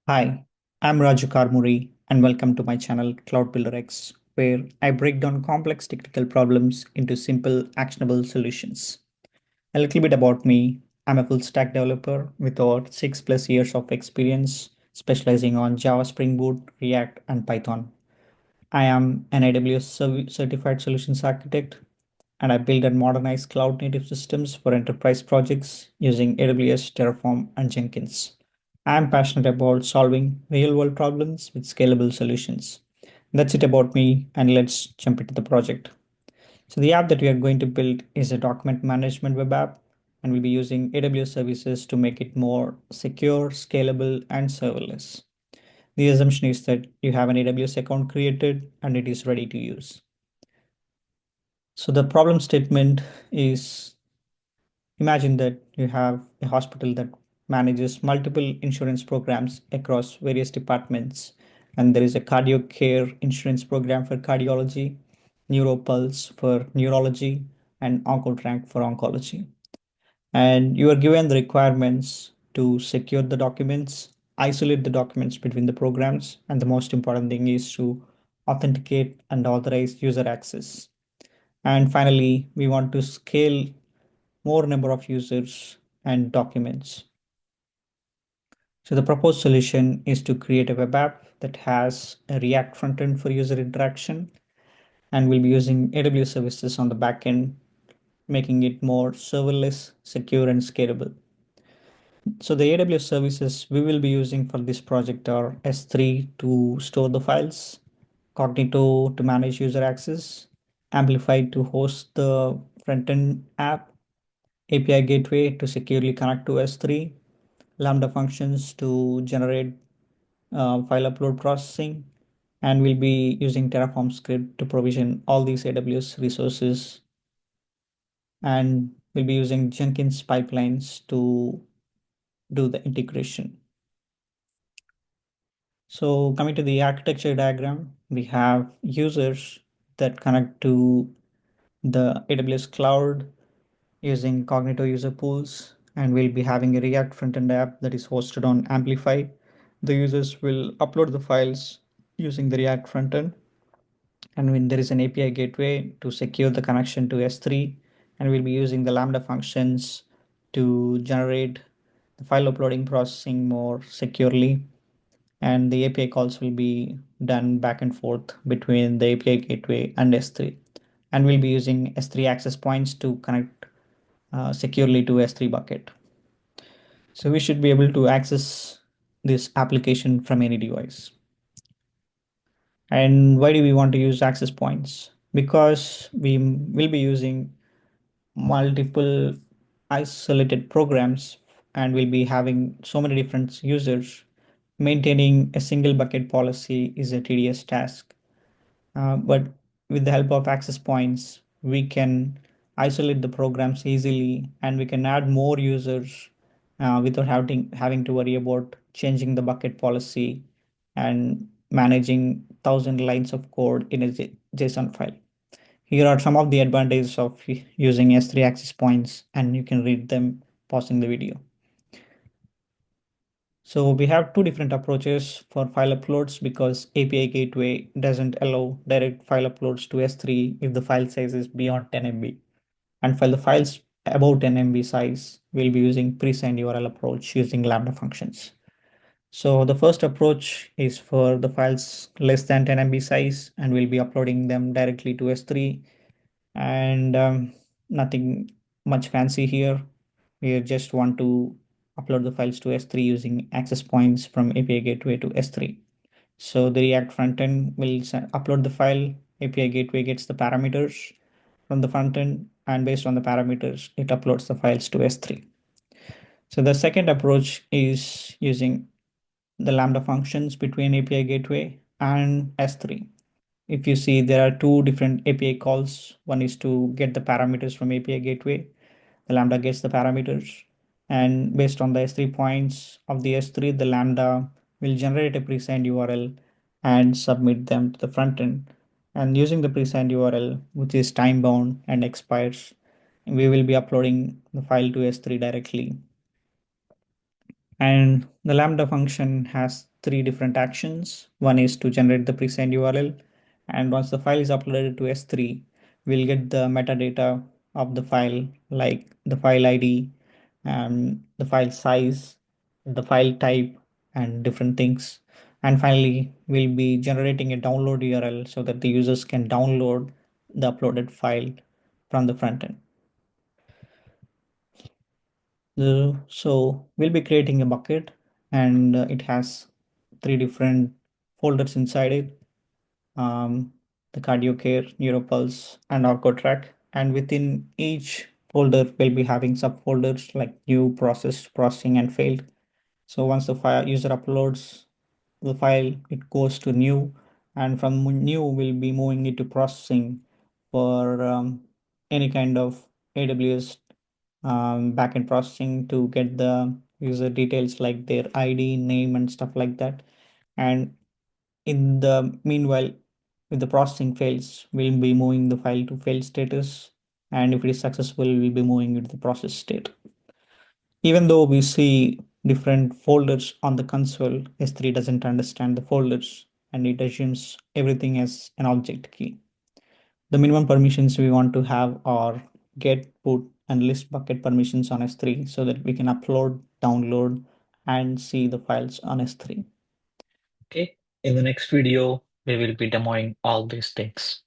Hi, I'm Raju Karmuri, and welcome to my channel CloudBuilderX, where I break down complex technical problems into simple, actionable solutions. A little bit about me: I'm a full stack developer with over 6+ years of experience specializing on Java, Spring Boot, React, and Python. I am an AWS certified solutions architect, and I build and modernize cloud native systems for enterprise projects using AWS, Terraform, and Jenkins. I am passionate about solving real world problems with scalable solutions. That's it about me, and let's jump into the project. So, the app that we are going to build is a document management web app, and we'll be using AWS services to make it more secure, scalable, and serverless. The assumption is that you have an AWS account created and it is ready to use. So, the problem statement is: imagine that you have a hospital that manages multiple insurance programs across various departments, and there is a cardio care insurance program for cardiology, neuropulse for neurology, and oncotrank for oncology. And you are given the requirements to secure the documents, isolate the documents between the programs, and the most important thing is to authenticate and authorize user access. And finally, we want to scale more number of users and documents. So the proposed solution is to create a web app that has a React frontend for user interaction, and we'll be using AWS services on the backend, making it more serverless, secure, and scalable. So the AWS services we will be using for this project are S3 to store the files, Cognito to manage user access, Amplify to host the frontend app, API gateway to securely connect to S3, Lambda functions to generate file upload processing, and we'll be using Terraform script to provision all these AWS resources, and we'll be using Jenkins pipelines to do the integration. So coming to the architecture diagram, we have users that connect to the AWS cloud using Cognito user pools, and we'll be having a React frontend app that is hosted on Amplify. The users will upload the files using the React frontend, and when there is an API gateway to secure the connection to S3, and we'll be using the Lambda functions to generate the file uploading processing more securely, and the API calls will be done back and forth between the API gateway and S3. And we'll be using S3 access points to connect securely to S3 bucket. So we should be able to access this application from any device. And why do we want to use access points? Because we will be using multiple isolated programs, and we'll be having so many different users. Maintaining a single bucket policy is a tedious task. But with the help of access points, we can isolate the programs easily, and we can add more users without having to worry about changing the bucket policy and managing 1,000 lines of code in a JSON file. Here are some of the advantages of using S3 access points, and you can read them pausing the video. So we have two different approaches for file uploads because API gateway doesn't allow direct file uploads to S3 if the file size is beyond 10 MB. And for the files above 10 MB size, we'll be using pre-signed URL approach using Lambda functions. So the first approach is for the files less than 10 MB size, and we'll be uploading them directly to S3, and nothing much fancy here. We just want to upload the files to S3 using access points from API gateway to S3. So the React frontend will upload the file, API gateway gets the parameters from the frontend, and based on the parameters, it uploads the files to S3. So the second approach is using the Lambda functions between API gateway and S3. If you see, there are two different API calls. One is to get the parameters from API gateway. The Lambda gets the parameters, and based on the S3 points of the S3, the Lambda will generate a pre-signed URL and submit them to the front end. And using the pre-signed URL, which is time bound and expires, we will be uploading the file to S3 directly. And the Lambda function has three different actions. One is to generate the pre-signed URL. And once the file is uploaded to S3, we'll get the metadata of the file, like the file ID and the file size, the file type, and different things. And finally, we'll be generating a download URL so that the users can download the uploaded file from the front end. So we'll be creating a bucket, and it has three different folders inside it. Um, the cardio care, neuropulse, and orthotrack. And within each folder, we'll be having subfolders like new, processed, processing, and failed. So once the file user uploads the file, it goes to new, and from new, we'll be moving it to processing for any kind of AWS backend processing to get the user details like their ID, name, and stuff like that. And in the meanwhile, if the processing fails, we'll be moving the file to failed status. And if it is successful, we'll be moving it to the process state. Even though we see different folders on the console, S3 doesn't understand the folders and it assumes everything as an object key. The minimum permissions we want to have are get, put, and list bucket permissions on S3 so that we can upload, download, and see the files on S3. Okay, in the next video, we will be demoing all these things.